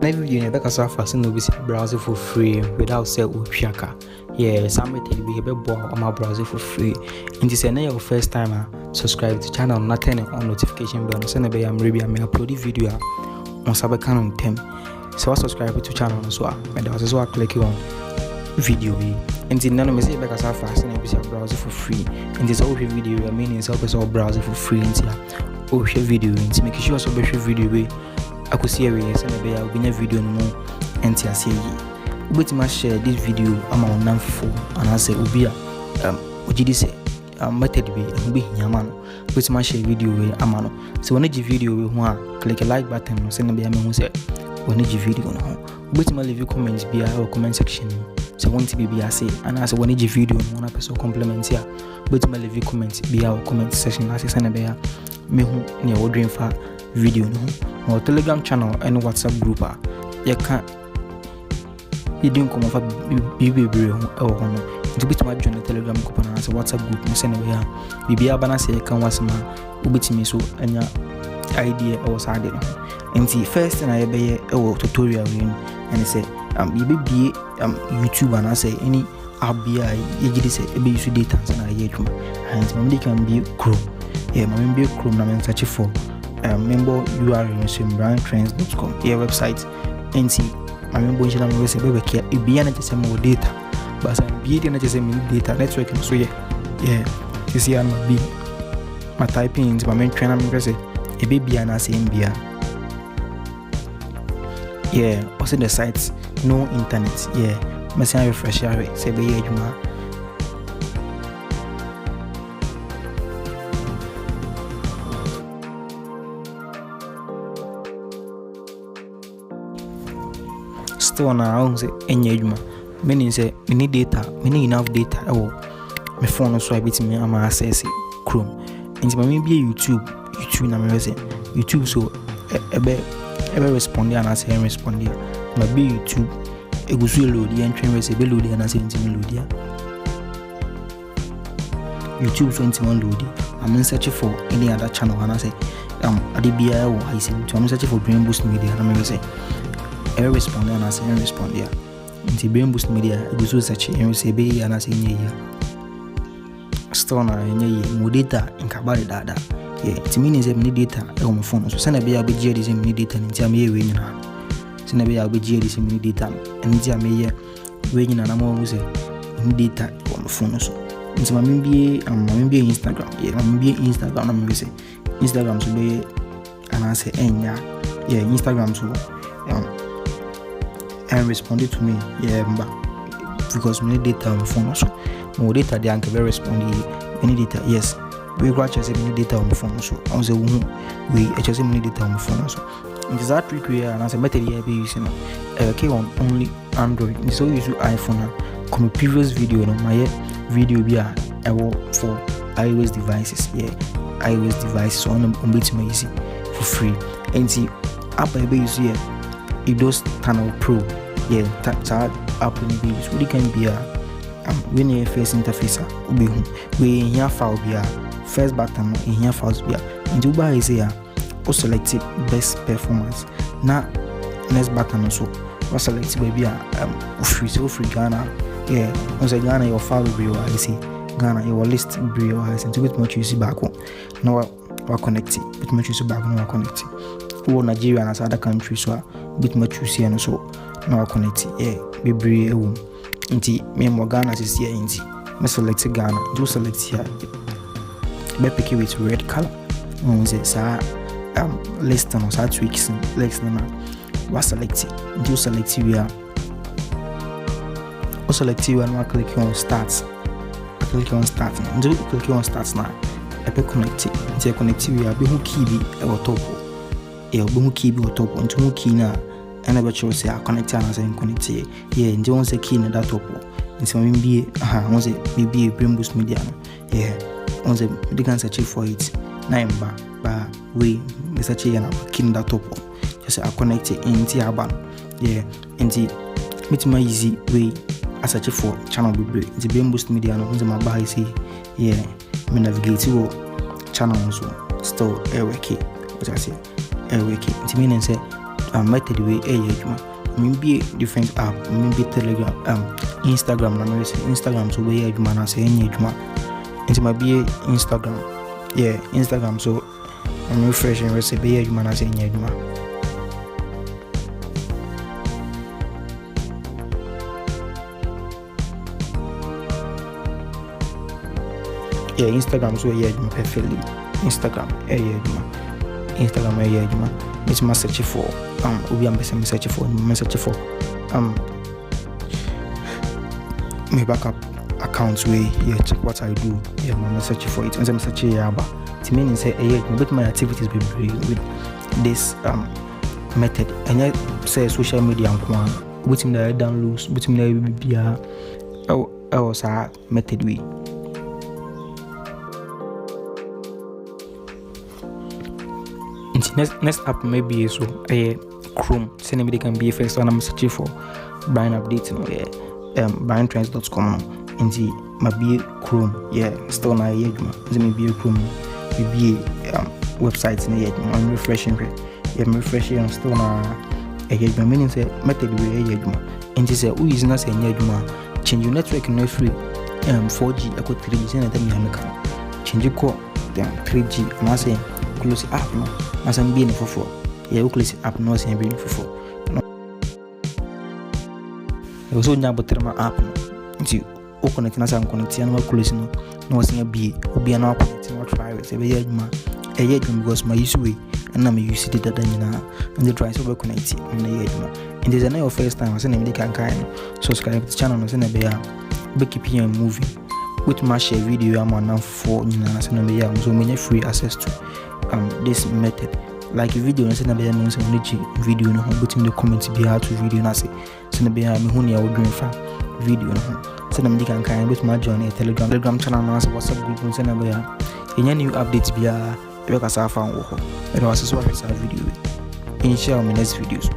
Every video you better fast no be browse for free without say upiaka. Yeah, some method be able to browse for free. And this is your first time subscribe to channel, not turn on notification bell. So never I'm ready. I may upload video on Sabakan on them. So subscribe to channel as well. And also click on video. And then none of me better fast and be browse for free. And this whole video I mean is also browse for free. And video and make sure also be video. I could see a way and I'll be a video no more and I say but must share this video among number 4 and I say Ubia Ojidi say method be Yamano but must share video with Amano. So when you video we click a like button or send a who say when you video no but my leave comments be our comment section. So want to be I say and I say when you video one episode compliment here but my leave comments be our comment section as I send a bear me who near ordering for video no or Telegram channel and WhatsApp group you can you didn't come over BB or no to be to my join the Telegram group and as a WhatsApp group and send away BB Abana say you can watch my ubiti so and your idea or side and the first and I be a tutorial and say BB YouTube and I say any RBI you just say be use data and I hear and maybe can be Chrome maybe Chrome and search for member URL is briantrends.com website and see my member in channel say be care e be na just more data but some be na just data network so yeah you see am be my typing into my main trainer me say e be na say mbia also the sites no internet me say refresh say be adwuma still now say any adwuma meaning say we need data we need enough data my phone so I bit me am access Chrome and my be YouTube na me say YouTube so ebe respond and I say respond there my be YouTube e go so load and train say be load and I say load there YouTube so load I'm searching for any other channel and I say adibia or I say I'm searching for Brain Boost Media and I say respond and I say respond here. Into Brain Boost Media, I go search and say be and I say yeah. Store na more data in kabari dada. It means I need data on my phone. So send a be a bit this mini data and tell me winning. Send a be a bit this mini data and tell me winning and I'm always data on the phone. So into my maybe Instagram. Maybe Instagram. I'm say Instagram so be and I say Instagram so and responded to me because we need data on the phone also more data they can very respond any data yes we watch as many data on the phone also on the we actually many data on the phone also it is that trick we are and as a method here be using on only Android so use iPhone come previous video on my video be for iOS devices iOS devices on bit easy for free and see app I be use here it does Tunnel Pro that app in be so it can be when you face interface we here file be first button in here files be and you buy is here or select best performance now next button also or select baby free Ghana once Ghana your file will be I see Ghana your list be and to bit much you see back home now we connect it bit much you see back home connect it or Nigeria and other countries so bit much you see and so now connect be brave inti me mo Ghana is here inti me select Ghana do select here be pick with red color on say sa list on sa tweaks lex na wa select do select here o select here and click on start now do click on start now e be connect it connect here be who key be e top be who key be top on to key na and I bet you say I connect and I say connect and you want to key in that top and so be once maybe a Brain Boost Media once they can search for it number by way they search and key in that top just say I connect it in the urban and the meet my easy way I search for channel be the Brain Boost Media and once my buy say me navigate to channel also store airway key what I say airway key it means say method we adwuma be different app be Telegram Instagram na me say Instagram so we adwuma na say any adwuma it might be Instagram Instagram so I'm refreshing recipe adwuma na say any adwuma Instagram so adwuma perfectly Instagram adwuma it's my search for we am search for my backup accounts way check what I do my search for it and I'm search it means say but my activities be with this method and I say social media and waiting the downloads waiting the be was a method way. Next app maybe so Chrome. Send me they can be first one I'm searching for buying updates buyingtrends.com and the maybe Chrome still na yeduma maybe Chrome maybe websites na yeduma I'm refreshing still na yeduma meaning say method we yeduma and they say who is not saying yeduma change your network no free 4G I got 3G and then you can change your core 3G and I say close app no as I'm being for you close app no say being for you so nya botrema app no nti o connect na sam connect ya no close no was say be obi na connect no try we say be adwuma because my use way and na me use it data nyina and the try so be connect and na adwuma and this is not your first time say na me can subscribe to the channel no say na be keep you moving with my share video I'm on for nyina say na me so many free access to this method like video na say na be no say video no but in the comments be how to video na say na be me hu ne ya wodwen fa video no say na me can with my join a telegram channel na say WhatsApp group say na be any new updates be a be ka sa fa wo ho e do so video inshallah my next videos